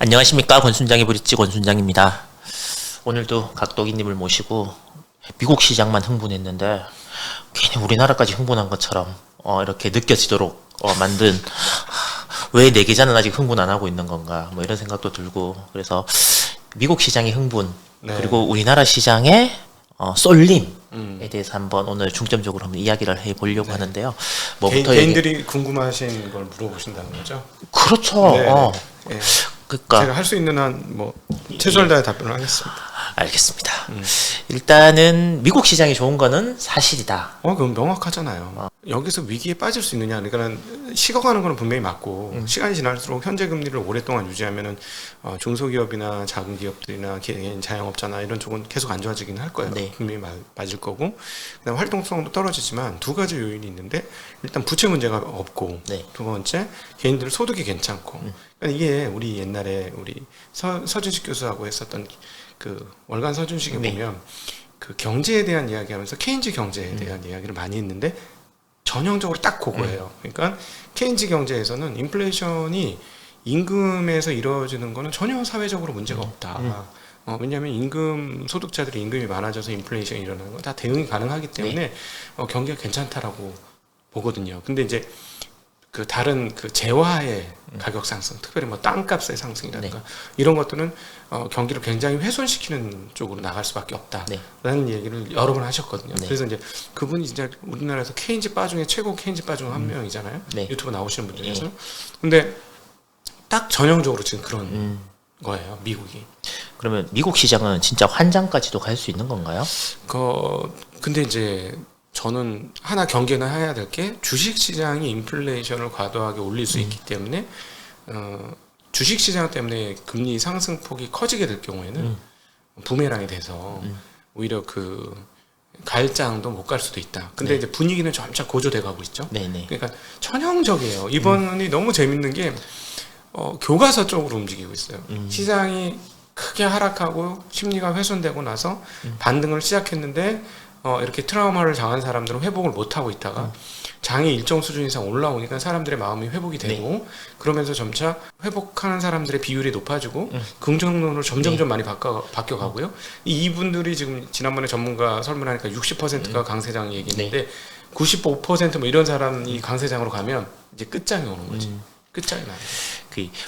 안녕하십니까. 권순장의 브릿지 권순장입니다. 오늘도 각도기님을 모시고 미국 시장만 흥분했는데 괜히 우리나라까지 흥분한 것처럼 이렇게 느껴지도록 만든, 왜 내 계좌는 아직 흥분 안 하고 있는 건가 뭐 이런 생각도 들고, 그래서 미국 시장의 흥분, 네. 그리고 우리나라 시장의 쏠림에 대해서 한번 오늘 중점적으로 한번 이야기를 해보려고 하는데요. 뭐부터 개인들이 궁금하신 걸 물어보신다는 거죠? 그렇죠. 네. 네. 그러니까 제가 할 수 있는 한 뭐 최선을 다해 답변을 하겠습니다. 알겠습니다. 일단은 미국 시장이 좋은 거는 사실이다. 그건 명확하잖아요. 여기서 위기에 빠질 수 있느냐? 그러니까 식어가는 거는 분명히 맞고, 시간이 지날수록 현재 금리를 오랫동안 유지하면은 중소기업이나 작은 기업들이나 개인 자영업자나 이런 쪽은 계속 안 좋아지긴 할 거예요. 네. 분명히 맞을 거고, 그다음 활동성도 떨어지지만 두 가지 요인이 있는데, 일단 부채 문제가 없고, 네. 두 번째 개인들 소득이 괜찮고. 그러니까 이게 우리 옛날에 우리 서준식 교수하고 했었던 그 월간 서준식에 네. 보면 그 경제에 대한 이야기하면서 케인즈 경제에 대한 이야기를 많이 했는데 전형적으로 딱 그거예요. 그러니까 케인즈 경제에서는 인플레이션이 임금에서 이루어지는 거는 전혀 사회적으로 문제가 없다. 왜냐하면 임금 소득자들의 임금이 많아져서 인플레이션이 일어나는 건 다 대응이 가능하기 때문에 경기가 괜찮다라고 보거든요. 근데 이제 그 다른 그 재화의 가격 상승, 특별히 뭐 땅값의 상승이라든가 이런 것들은 경기를 굉장히 훼손시키는 쪽으로 나갈 수밖에 없다라는 얘기를 여러 번 하셨거든요. 그래서 이제 그분이 진짜 우리나라에서 케인즈 바 중에 최고 케인즈 바 중 한 명이잖아요. 유튜브 나오시는 분들 중에서. 근데 딱 전형적으로 지금 그런 거예요, 미국이. 그러면 미국 시장은 진짜 환장까지도 갈 수 있는 건가요? 근데 이제 저는 하나 경계는 해야 될 게, 주식시장이 인플레이션을 과도하게 올릴 수 있기 때문에 주식시장 때문에 금리 상승폭이 커지게 될 경우에는 부메랑이 돼서 오히려 그 가을장도 못 갈 수도 있다. 근데 이제 분위기는 점차 고조돼 가고 있죠. 그러니까 천형적이에요. 이번이 너무 재밌는 게 교과서 쪽으로 움직이고 있어요. 시장이 크게 하락하고 심리가 훼손되고 나서 반등을 시작했는데 이렇게 트라우마를 당한 사람들은 회복을 못하고 있다가 장이 일정 수준 이상 올라오니까 사람들의 마음이 회복이 되고, 그러면서 점차 회복하는 사람들의 비율이 높아지고 긍정론으로 점점점 많이 바뀌어가고요. 이분들이 지금 지난번에 전문가 설문하니까 60%가 강세장 얘기했는데 95%뭐 이런 사람이 강세장으로 가면 이제 끝장이 오는 거지. 끝장이 나요.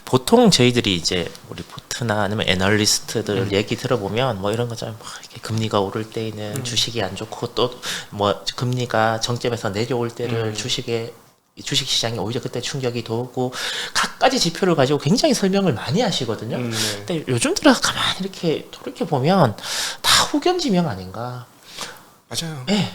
보통 저희들이 이제 우리 포트나 아니면 애널리스트들 얘기 들어보면 뭐 이런 거잖아요. 이렇게 금리가 오를 때에는 주식이 안 좋고, 또 뭐 금리가 정점에서 내려올 때를 주식 시장이 오히려 그때 충격이 더 오고, 각가지 지표를 가지고 굉장히 설명을 많이 하시거든요. 근데 요즘 들어 가만히 이렇게 돌이켜 보면 다 후견지명 아닌가. 맞아요. 네.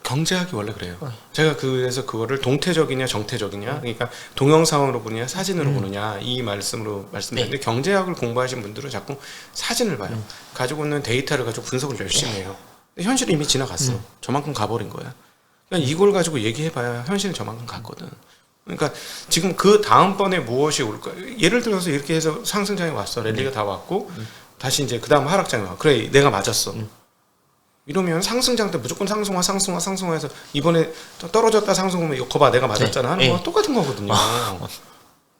경제학이 원래 그래요. 제가 그래서 그거를 동태적이냐 정태적이냐, 그러니까 동영상으로 보느냐 사진으로 보느냐, 이 말씀으로 말씀드렸는데, 경제학을 공부하신 분들은 자꾸 사진을 봐요. 가지고 있는 데이터를 가지고 분석을 열심히 해요. 근데 현실이 이미 지나갔어. 저만큼 가버린 거야. 그러니까 이걸 가지고 얘기해봐야 현실은 저만큼 갔거든. 그러니까 지금 그 다음번에 무엇이 올까? 예를 들어서 이렇게 해서 상승장이 왔어. 랠리가 다 왔고 다시 이제 그 다음 하락장이 와. 그래, 내가 맞았어. 이러면 상승장 때 무조건 상승화해서 이번에 떨어졌다 상승하면 이거 봐, 내가 맞았잖아 하는 거랑 똑같은 거거든요.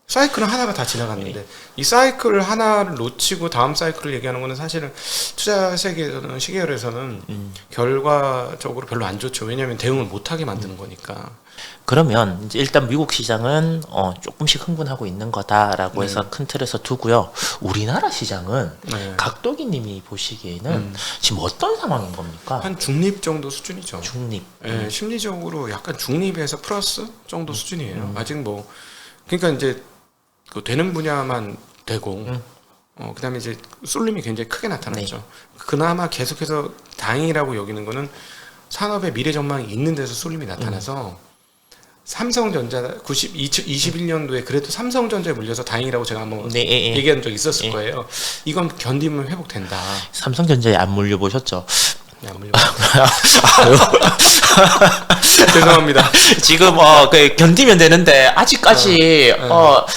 사이클은 하나가 다 지나갔는데 이 사이클 하나를 놓치고 다음 사이클을 얘기하는 거는 사실은 투자 세계에서는, 시계열에서는 결과적으로 별로 안 좋죠. 왜냐하면 대응을 못하게 만드는 거니까. 그러면 이제 일단 미국 시장은 조금씩 흥분하고 있는 거다라고 해서 큰 틀에서 두고요. 우리나라 시장은 각도기님이 보시기에는 지금 어떤 상황인 겁니까? 한 중립 정도 수준이죠. 중립. 심리적으로 약간 중립에서 플러스 정도 수준이에요. 아직 뭐, 그러니까 이제 그 되는 분야만 되고, 그다음에 이제 쏠림이 굉장히 크게 나타났죠. 그나마 계속해서 다행이라고 여기는 거는 산업의 미래 전망이 있는 데서 쏠림이 나타나서, 삼성전자 21년도에 그래도 삼성전자에 물려서 다행이라고 제가 한번 얘기한 적이 있었을 거예요. 이건 견디면 회복된다. 삼성전자에 안 물려보셨죠? 네, 안 물려. 죄송합니다. 지금 견디면 되는데 아직까지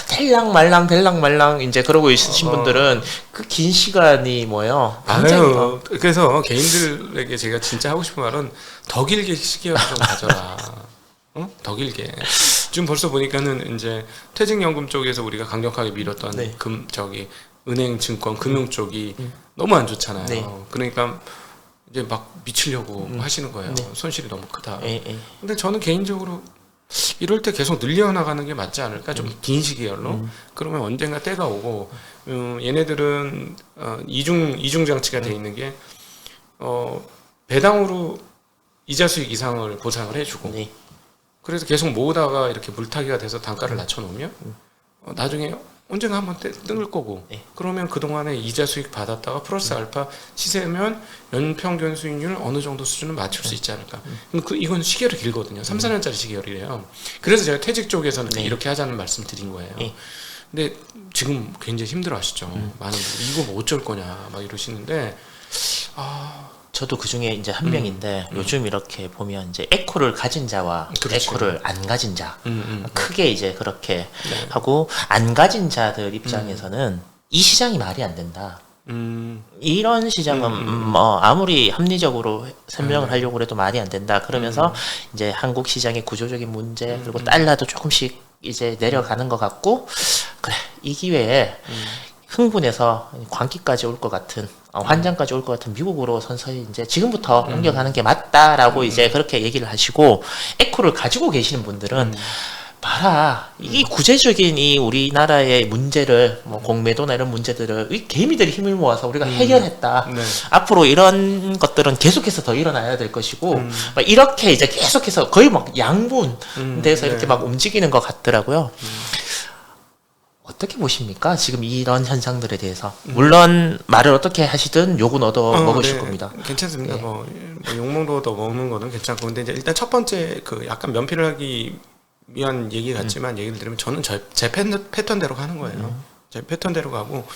될랑 말랑 이제 그러고 있으신 분들은 그 긴 시간이 뭐예요? 아유, 그래서 개인들에게 제가 진짜 하고 싶은 말은 더 길게 시계를 좀 가져라. 더 길게. 지금 벌써 보니까는 이제 퇴직연금 쪽에서 우리가 강력하게 밀었던 네. 은행, 증권, 금융 쪽이 너무 안 좋잖아요. 네. 그러니까 이제 막 미치려고 하시는 거예요. 네. 손실이 너무 크다. 예, 예. 근데 저는 개인적으로 이럴 때 계속 늘려나가는 게 맞지 않을까? 좀 긴 시기열로. 그러면 언젠가 때가 오고, 얘네들은 이중 장치가 돼 있는 게 배당으로 이자 수익 이상을 보상을 해주고, 네. 그래서 계속 모으다가 이렇게 물타기가 돼서 단가를 낮춰놓으면 나중에 언젠가 한번 뜰 거고, 네. 그러면 그동안에 이자 수익 받았다가 플러스 알파 시세면 연평균 수익률 어느 정도 수준은 맞출 수 있지 않을까. 이건 시계로 길거든요. 3, 4년짜리 시계열이래요. 그래서 제가 퇴직 쪽에서는 네. 이렇게 하자는 말씀 드린 거예요. 네. 근데 지금 굉장히 힘들어 하시죠. 많은 분들이 이거 뭐 어쩔 거냐 막 이러시는데, 저도 그 중에 이제 한 명인데 요즘 이렇게 보면 이제 에코를 가진 자와 그렇지. 에코를 안 가진 자 음. 크게 이제 그렇게 네. 하고 안 가진 자들 입장에서는 이 시장이 말이 안 된다. 이런 시장은 뭐 아무리 합리적으로 설명을 하려고 해도 말이 안 된다. 그러면서 이제 한국 시장의 구조적인 문제 그리고 달러도 조금씩 이제 내려가는 것 같고 그래 이 기회에 흥분해서 광기까지 올 것 같은 환장까지 올 것 같은 미국으로 선서히 이제 지금부터 옮겨가는 게 맞다라고 이제 그렇게 얘기를 하시고 에코를 가지고 계시는 분들은 봐라 이 구체적인 이 우리나라의 문제를 뭐 공매도나 이런 문제들을 이 개미들이 힘을 모아서 우리가 해결했다. 네. 앞으로 이런 것들은 계속해서 더 일어나야 될 것이고 막 이렇게 이제 계속해서 거의 막 양분돼서 이렇게 네. 막 움직이는 것 같더라고요. 어떻게 보십니까? 지금 이런 현상들에 대해서 물론 말을 어떻게 하시든 욕은 얻어 먹으실 네, 겁니다. 괜찮습니다. 네. 뭐 욕먹도 얻어 먹는 거는 괜찮고, 근데 이제 일단 첫 번째 그 약간 면피를 하기 위한 얘기 같지만 얘기를 들으면 저는 제 패턴대로 가는 거예요. 제 패턴대로 가고,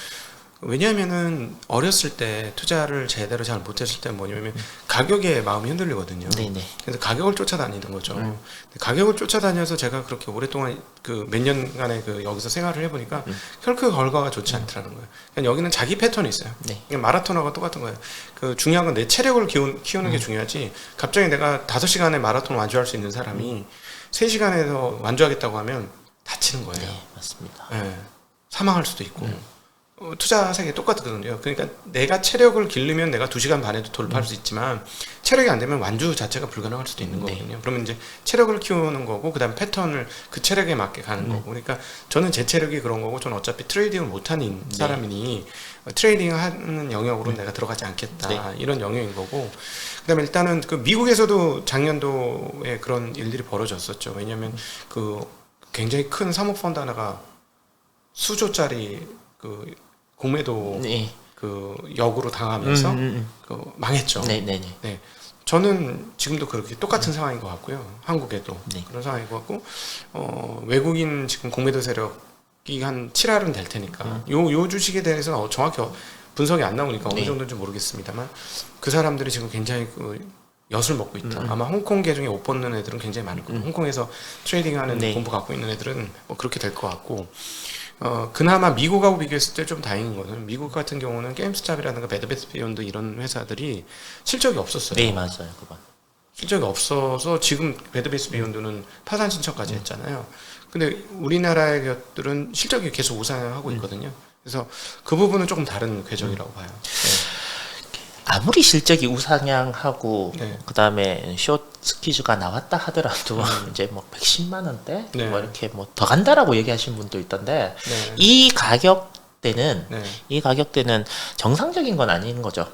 왜냐하면은 어렸을 때 투자를 제대로 잘 못했을 때 뭐냐면 가격에 마음이 흔들리거든요. 네네. 그래서 가격을 쫓아다니는 거죠. 근데 가격을 쫓아다녀서 제가 그렇게 오랫동안 그 몇 년간의 그 여기서 생활을 해보니까 결코 결과가 좋지 않더라는 거예요. 그러니까 여기는 자기 패턴이 있어요. 네. 그러니까 마라톤하고 똑같은 거예요. 그 중요한 건 내 체력을 키우는 게 중요하지. 갑자기 내가 5시간에 마라톤 완주할 수 있는 사람이 3시간에서 완주하겠다고 하면 다치는 거예요. 네, 맞습니다. 예, 사망할 수도 있고. 투자 세계 똑같거든요. 그러니까 내가 체력을 기르면 내가 2시간 반에도 돌파할 수 있지만 체력이 안 되면 완주 자체가 불가능할 수도 있는 거거든요. 그러면 이제 체력을 키우는 거고 그다음 패턴을 그 체력에 맞게 가는 거고. 그러니까 저는 제 체력이 그런 거고 저는 어차피 트레이딩을 못하는 사람이니 트레이딩 하는 영역으로 내가 들어가지 않겠다. 이런 영역인 거고. 그다음에 일단은 그 미국에서도 작년도에 그런 일들이 벌어졌었죠. 왜냐하면 그 굉장히 큰 사모펀드 하나가 수조짜리 그 공매도 네. 그 역으로 당하면서 그 망했죠. 네네네. 네. 저는 지금도 그렇게 똑같은 상황인 것 같고요. 한국에도 네. 그런 상황인 것 같고, 외국인 지금 공매도 세력이 한 7할은 될 테니까 요 주식에 대해서 정확히 분석이 안 나오니까 어느 네. 정도인지 모르겠습니다만 그 사람들이 지금 굉장히 그 엿을 먹고 있다. 아마 홍콩계 중에 옷 벗는 애들은 굉장히 많을 거예요. 홍콩에서 트레이딩하는 네. 공부 갖고 있는 애들은 뭐 그렇게 될 것 같고. 그나마 미국하고 비교했을 때 좀 다행인 거는 미국 같은 경우는 게임스탑이라든가 배드베스 비욘드 이런 회사들이 실적이 없었어요. 네 맞아요 그건. 실적이 없어서 지금 배드베스 비욘드는 파산 신청까지 했잖아요. 근데 우리나라의 것들은 실적이 계속 우상하고 있거든요. 그래서 그 부분은 조금 다른 궤적이라고 봐요. 아무리 실적이 우상향하고 네. 그다음에 숏 스퀴즈가 나왔다 하더라도 이제 뭐 110만 원대 네. 뭐 이렇게 뭐 더 간다라고 얘기하시는 분도 있던데 네. 이 가격대는 네. 이 가격대는 정상적인 건 아닌 거죠.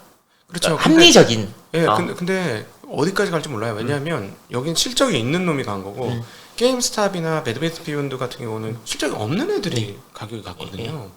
그렇죠. 합리적인. 예, 근데 어디까지 갈지 몰라요. 왜냐하면 여긴 실적이 있는 놈이 간 거고 게임스탑이나 배드베스 비욘드 같은 경우는 실적이 없는 애들이 가격이 갔거든요.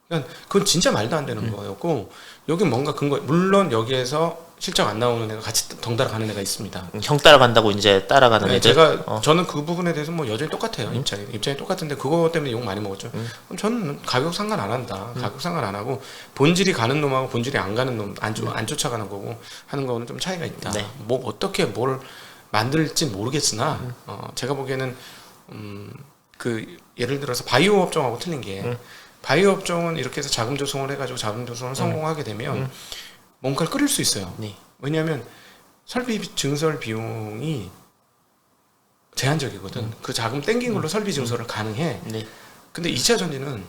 그러니까 그건 진짜 말도 안 되는 거였고 여긴 뭔가 근거 물론 여기에서 실적 안 나오는 애가 같이 덩달아 가는 애가 있습니다. 형 따라간다고 이제 따라가는 네, 애들. 제가 저는 그 부분에 대해서 뭐 여전히 똑같아요. 입장이 똑같은데 그거 때문에 욕 많이 먹었죠. 저는 가격 상관 안 한다. 가격 상관 안 하고 본질이 가는 놈하고 본질이 안 가는 놈 안 쫓아가는 거고 하는 거는 좀 차이가 있다. 네. 뭐 어떻게 뭘 만들지 모르겠으나 제가 보기에는 그 예를 들어서 바이오 업종하고 틀린 게 바이오 업종은 이렇게 해서 자금 조성을 해가지고 자금 조성을 성공하게 되면 뭔가를 끓일 수 있어요. 네. 왜냐하면 설비 증설 비용이 제한적이거든. 그 자금 땡긴 걸로 설비 증설을 가능해. 네. 근데 2차 전지는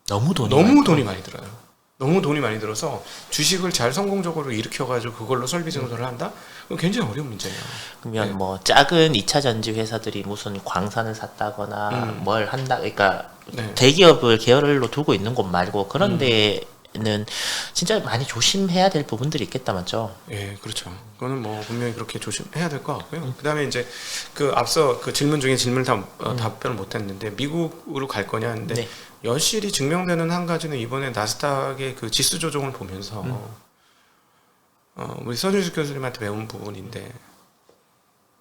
너무 돈이 많이 들어요. 너무 돈이 많이 들어서 주식을 잘 성공적으로 일으켜가지고 그걸로 설비 증설을 한다? 그건 굉장히 어려운 문제예요. 그러면 네. 뭐 작은 2차 전지 회사들이 무슨 광산을 샀다거나 뭘 한다, 그러니까 네. 대기업을 계열로 두고 있는 곳 말고 그런 데는 진짜 많이 조심해야 될 부분들이 있겠다, 맞죠? 예, 그렇죠. 그거는 뭐 분명히 그렇게 조심해야 될 것 같고요. 그다음에 이제 그 앞서 그 질문 중에 질문을 답변을 못했는데 미국으로 갈 거냐 했는데 네. 여실히 증명되는 한 가지는 이번에 나스닥의 그 지수 조정을 보면서 우리 서준수 교수님한테 배운 부분인데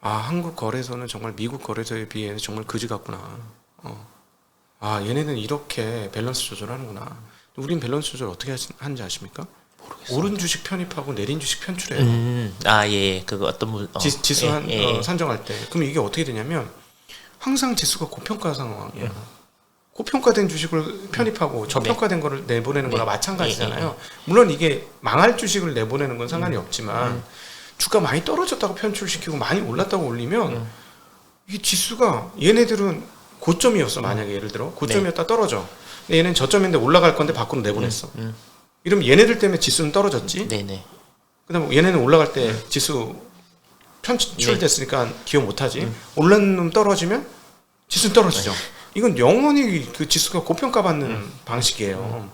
한국 거래소는 정말 미국 거래소에 비해 정말 그지 같구나. 얘네는 이렇게 밸런스 조절하는구나. 우린 밸런스 조절 어떻게 하는지 아십니까? 모르겠어요. 오른 주식 편입하고 내린 주식 편출해요. 예, 그거 어떤 분, 지수 예. 산정할 때. 그럼 이게 어떻게 되냐면 항상 지수가 고평가 상황이에요. 고평가된 주식을 편입하고 저평가된 거를 내보내는 거나 마찬가지잖아요. 물론 이게 망할 주식을 내보내는 건 상관이 없지만 주가 많이 떨어졌다고 편출시키고 많이 올랐다고 올리면 이 지수가 얘네들은 고점이었어. 만약에 예를 들어 고점이었다 떨어져. 근데 얘는 저점인데 올라갈 건데 밖으로 내보냈어. 이러면 얘네들 때문에 지수는 떨어졌지. 네네. 그다음에 얘네는 올라갈 때 지수 편출됐으니까 기여 못하지. 올라는 놈 떨어지면 지수는 떨어지죠. 이건 영원히 그 지수가 고평가받는 방식이에요.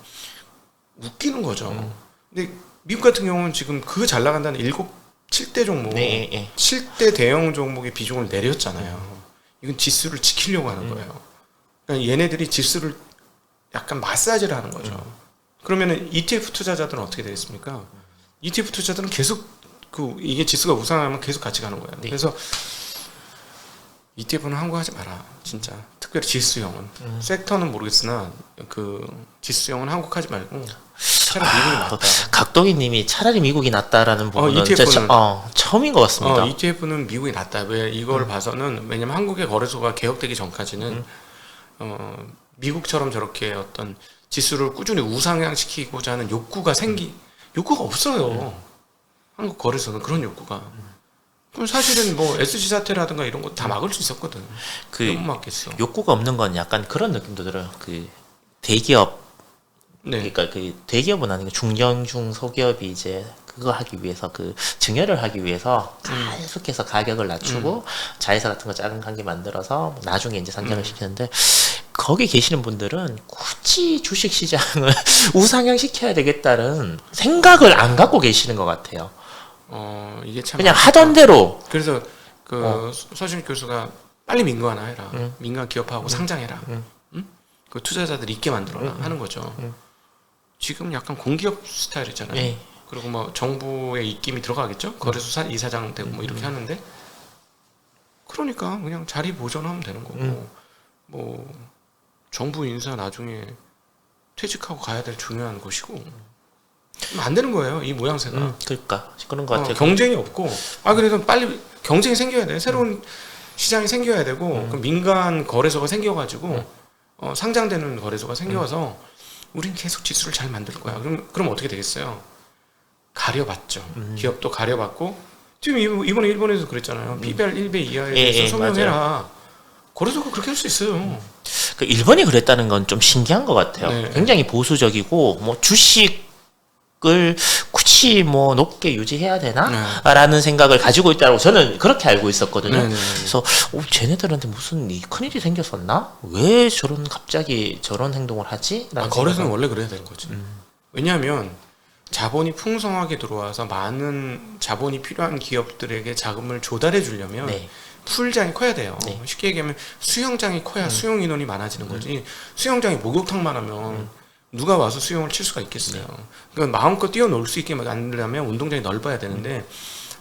웃기는 거죠. 근데 미국 같은 경우는 지금 그 잘 나간다는 7대 종목, 네, 예. 7대 대형 종목의 비중을 내렸잖아요. 이건 지수를 지키려고 하는 거예요. 그러니까 얘네들이 지수를 약간 마사지를 하는 거죠. 그러면은 ETF 투자자들은 어떻게 되겠습니까? ETF 투자자들은 계속 이게 지수가 우상하면 계속 같이 가는 거예요. 네. 그래서 ETF는 항구하지 마라, 진짜. 특별히 지수형은 섹터는 모르겠으나 그 지수형은 한국하지 말고 차라리 미국이 낫다. 각동이님이 차라리 미국이 낫다라는 부분은 ETF는 처음인 것 같습니다. ETF는 미국이 낫다. 왜 이걸 봐서는 왜냐면 한국의 거래소가 개혁되기 전까지는 미국처럼 저렇게 어떤 지수를 꾸준히 우상향시키고자 하는 욕구가 없어요. 한국 거래소는 그런 욕구가. 그럼 사실은 뭐 SG 사태라든가 이런 거 다 막을 수 있었거든. 못 막겠어. 욕구가 없는 건 약간 그런 느낌도 들어요. 그 대기업, 그러니까 그 대기업은 아니고 중견중 소기업이 이제 그거 하기 위해서 그 증여를 하기 위해서 계속해서 가격을 낮추고 자회사 같은 거 작은 관계 만들어서 나중에 이제 상장을 시키는데 거기 계시는 분들은 굳이 주식 시장을 우상향 시켜야 되겠다는 생각을 안 갖고 계시는 것 같아요. 이게 참 그냥 하던 대로. 그래서 서준 교수가 빨리 민간화 해라. 민간 기업하고 상장해라. 그 투자자들 있게 만들어라 하는 거죠. 지금 약간 공기업 스타일이잖아요. 네. 그리고 뭐 정부의 입김이 들어가겠죠. 거래소 이사장 되고 뭐 이렇게 하는데 그러니까 그냥 자리 보존하면 되는 거고 뭐 정부 인사 나중에 퇴직하고 가야 될 중요한 것이고 안 되는 거예요. 이 모양새가. 그러니까 그런 것 같아요. 경쟁이 없고 그래서 빨리 경쟁이 생겨야 돼. 새로운 시장이 생겨야 되고 그 민간 거래소가 생겨가지고 상장되는 거래소가 생겨서 우린 계속 지수를 잘 만들 거야. 그럼 어떻게 되겠어요? 가려봤죠. 기업도 가려봤고 지금 이번에 일본에서 그랬잖아요. P별 1배 이하에 대해서 소명해라. 거래소가 그렇게 할 수 있어요. 그 일본이 그랬다는 건 좀 신기한 것 같아요. 네. 굉장히 보수적이고 뭐 주식을 굳이 뭐 높게 유지해야 되나라는 생각을 가지고 있다고 저는 그렇게 알고 있었거든요. 네네네. 그래서 쟤네들한테 무슨 큰일이 생겼었나? 왜 갑자기 저런 행동을 하지? 거래소는 원래 그래야 되는 거지. 왜냐하면 자본이 풍성하게 들어와서 많은 자본이 필요한 기업들에게 자금을 조달해 주려면 풀장이 커야 돼요. 쉽게 얘기하면 수영장이 커야 수용 인원이 많아지는 거지. 수영장이 목욕탕만 하면 누가 와서 수영을 칠 수가 있겠어요. 그러니까 마음껏 뛰어놀 수 있게 만들려면 운동장이 넓어야 되는데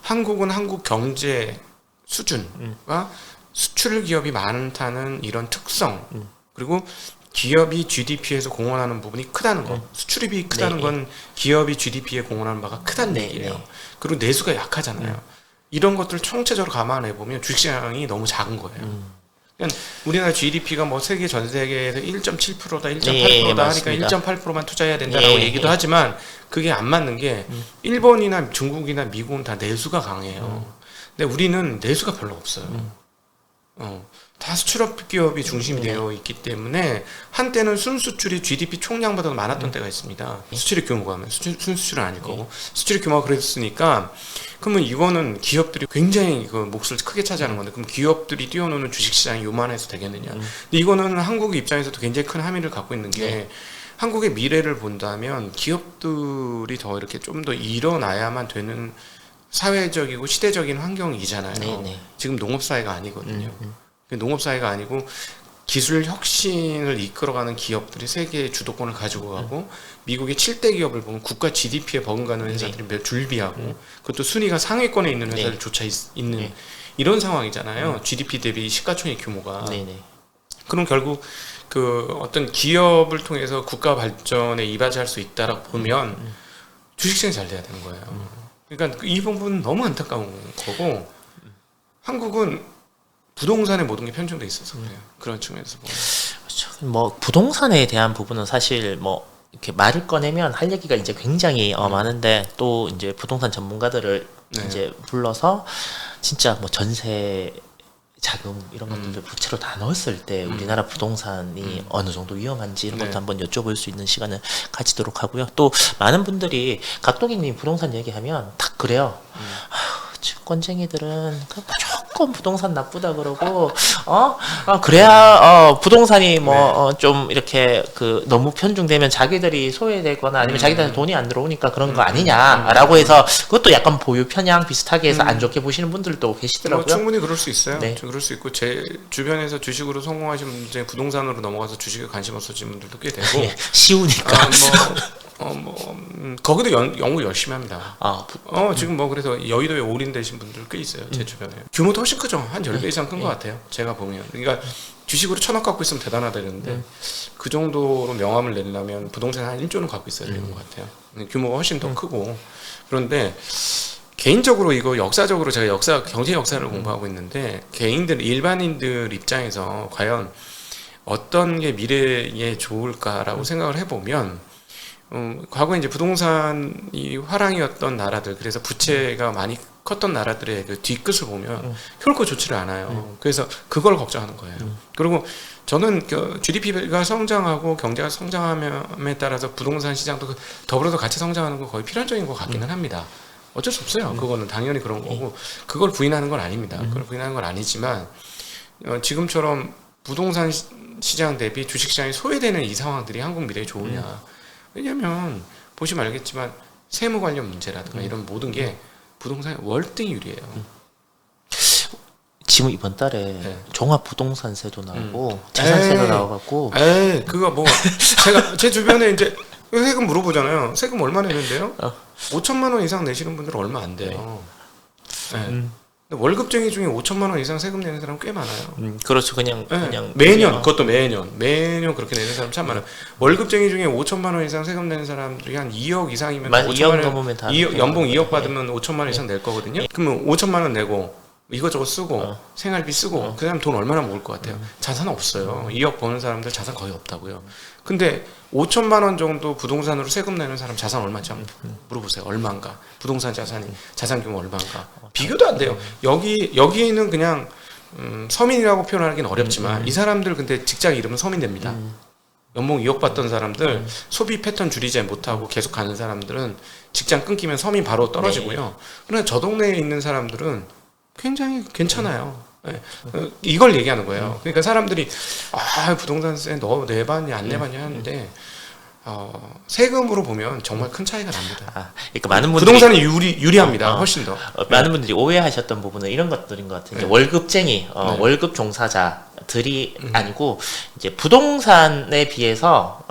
한국은 한국 경제 수준과 수출 기업이 많다는 이런 특성 그리고 기업이 GDP에서 공헌하는 부분이 크다는 거, 수출입이 크다는 건 기업이 GDP에 공헌하는 바가 크다는 얘기예요. 그리고 내수가 약하잖아요. 이런 것들을 총체적으로 감안해 보면 주식시장이 너무 작은 거예요. 그러니까 우리나라 GDP가 뭐 세계 전 세계에서 1.7%다, 1.8%다 하니까 1.8%만 투자해야 된다라고 얘기도 하지만 그게 안 맞는 게 일본이나 중국이나 미국은 다 내수가 강해요. 근데 우리는 내수가 별로 없어요. 다 수출업 기업이 중심이 되어 있기 때문에 한때는 순수출이 GDP 총량보다 많았던 때가 있습니다. 수출의 규모가 순수출은 아닐 거고 수출의 규모가 그랬으니까 그러면 이거는 기업들이 굉장히 그 몫을 크게 차지하는 건데 그럼 기업들이 뛰어노는 주식시장이 요만해서 되겠느냐. 근데 이거는 한국 입장에서도 굉장히 큰 함의를 갖고 있는 게 한국의 미래를 본다면 기업들이 더 이렇게 좀 더 일어나야만 되는 사회적이고 시대적인 환경이잖아요. 네네. 지금 농업사회가 아니거든요. 농업사회가 아니고 기술 혁신을 이끌어가는 기업들이 세계의 주도권을 가지고 가고 미국의 7대 기업을 보면 국가 GDP에 버금가는 회사들이 몇 줄비하고 그것도 순위가 상위권에 있는 회사들조차 있는 이런 상황이잖아요. GDP 대비 시가총액 규모가. 그럼 결국 그 어떤 기업을 통해서 국가 발전에 이바지할 수 있다라고 보면 주식시장이 잘 돼야 되는 거예요. 그러니까 이 부분은 너무 안타까운 거고 한국은 부동산에 모든 게 편중돼 있어서 그래요. 그런 측면에서 보면. 그렇죠. 뭐 부동산에 대한 부분은 사실 뭐 이렇게 말을 꺼내면 할 얘기가 이제 굉장히 많은데 또 이제 부동산 전문가들을 이제 불러서 진짜 뭐 전세 자금 이런 것들을 부채로 다 넣었을 때 우리나라 부동산이 어느 정도 위험한지 이런 것도 한번 여쭤볼 수 있는 시간을 가지도록 하고요. 또 많은 분들이 각동이님 부동산 얘기하면 다 그래요. 증권쟁이들은 무조건 부동산 나쁘다 그러고 그래야 부동산이 뭐 좀 이렇게 그 너무 편중되면 자기들이 소외되거나 아니면 자기들한테 돈이 안 들어오니까 그런 거 아니냐라고 해서 그것도 약간 보유 편향 비슷하게 해서 안 좋게 보시는 분들도 계시더라고요. 충분히 그럴 수 있어요. 네. 그럴 수 있고 제 주변에서 주식으로 성공하신 분들 중에 부동산으로 넘어가서 주식에 관심 없어진 분들도 꽤 되고 쉬우니까. 거기도 연구 열심히 합니다. 지금 뭐 그래서 여의도에 올인되신 분들 꽤 있어요. 제 주변에. 규모도 훨씬 크죠. 한 10배 이상 큰 것 같아요. 제가 보면. 그러니까 주식으로 1,000억 갖고 있으면 대단하다 이러는데 그 정도로 명함을 내려면 부동산 한 1조는 갖고 있어야 되는 것 같아요. 규모가 훨씬 더 크고. 그런데 개인적으로 이거 역사적으로 제가 경제 역사를 공부하고 있는데 개인들 일반인들 입장에서 과연 어떤 게 미래에 좋을까라고 생각을 해보면 과거에 이제 부동산이 화랑이었던 나라들, 그래서 부채가 많이 컸던 나라들의 그 뒤끝을 보면 결코 좋지를 않아요. 그래서 그걸 걱정하는 거예요. 그리고 저는 GDP가 성장하고 경제가 성장함에 따라서 부동산 시장도 더불어서 같이 성장하는 건 거의 필연적인 것 같기는 합니다. 어쩔 수 없어요. 그거는 당연히 그런 거고 그걸 부인하는 건 아닙니다. 그걸 부인하는 건 아니지만 지금처럼 부동산 시장 대비 주식시장이 소외되는 이 상황들이 한국 미래에 좋으냐. 왜냐하면 보시면 알겠지만 세무 관련 문제라든가 이런 모든 게 부동산에 월등히 유리해요. 지금 이번 달에 종합부동산세도 나오고 재산세도 나와갖고 그거 뭐 제가 제 주변에 이제 세금 물어보잖아요. 세금 얼마 내는데요? 5천만 원 이상 내시는 분들은 얼마 안 돼요. 근데 월급쟁이 중에 5천만 원 이상 세금 내는 사람 꽤 많아요. 그렇죠. 그냥 매년 그것도 매년 그렇게 내는 사람 참 많아요. 월급쟁이 중에 5천만 원 이상 세금 내는 사람들이 한 2억 이상이면 2억 넘으면 다 연봉 2억 받으면 5천만 원 이상 낼 거거든요. 그러면 5천만 원 내고 이것저것 쓰고 생활비 쓰고 그 사람 돈 얼마나 모을 것 같아요? 자산 없어요. 2억 버는 사람들 자산 거의 없다고요. 근데 5천만 원 정도 부동산으로 세금 내는 사람 자산 얼마인지 한번 물어보세요. 얼마인가? 부동산 자산 규모 얼마인가? 비교도 안 돼요. 여기는 그냥 서민이라고 표현하기는 어렵지만 이 사람들 근데 직장 잃으면 서민 됩니다. 연봉 2억 받던 사람들 소비 패턴 줄이지 못하고 계속 가는 사람들은 직장 끊기면 서민 바로 떨어지고요. 그러나 저 동네에 있는 사람들은 굉장히 괜찮아요. 이걸 얘기하는 거예요. 그러니까 사람들이 부동산세 너 내봤냐 안 내봤냐 하는데 세금으로 보면 정말 큰 차이가 납니다. 그러니까 많은 분들이 부동산이 유리합니다. 훨씬 더. 많은 분들이 오해하셨던 부분은 이런 것들인 것 같은데 월급쟁이, 월급 종사자들이 아니고 이제 부동산에 비해서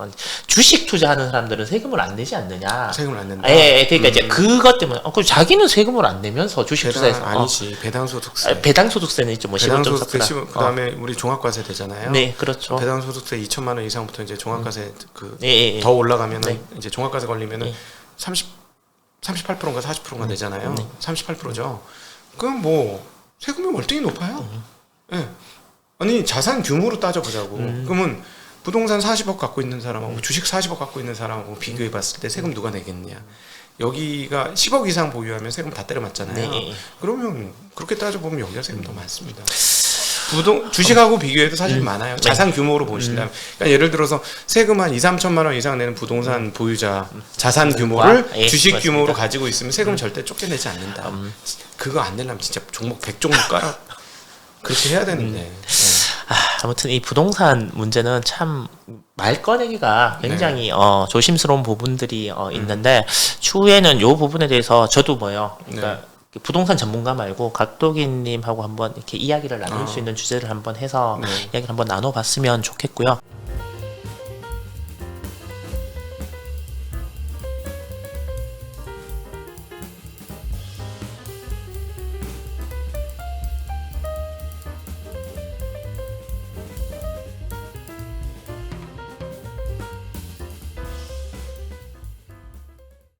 주식 투자하는 사람들은 세금을 안 내지 않느냐. 세금을 안 낸다. 그러니까 이제 그것 때문에 그 자기는 세금을 안 내면서 주식 투자해서 아니지 배당소득세. 배당소득세는 있죠. 뭐 15.4%. 그다음에 우리 종합과세 되잖아요. 네, 그렇죠. 배당소득세 2천만 원 이상부터 이제 종합과세 더 올라가면은 이제 종합과세 걸리면은 38%인가 40%인가 내잖아요. 38%죠. 그럼 뭐 세금이 월등히 높아요. 아니 자산 규모로 따져보자고. 그러면 부동산 40억 갖고 있는 사람하고 주식 40억 갖고 있는 사람하고 비교해 봤을 때 세금 누가 내겠냐. 여기가 10억 이상 보유하면 세금 다 때려 맞잖아요. 그러면 그렇게 따져보면 여기가 세금 더 많습니다. 주식하고 비교해도 사실 많아요. 자산 규모로 보신다면. 그러니까 예를 들어서 세금 한 2, 3천만 원 이상 내는 부동산 보유자 자산 규모를 예, 주식 맞습니다. 규모로 가지고 있으면 세금 절대 쫓겨내지 않는다. 그거 안 내려면 진짜 종목 100종목 깔아. 그렇게 해야 되는데. 아무튼 이 부동산 문제는 참 말 꺼내기가 굉장히 조심스러운 부분들이 있는데 추후에는 요 부분에 대해서 저도 그러니까 부동산 전문가 말고 각도기님하고 한번 이렇게 이야기를 나눌 수 있는 주제를 한번 해서 이야기를 한번 나눠봤으면 좋겠고요.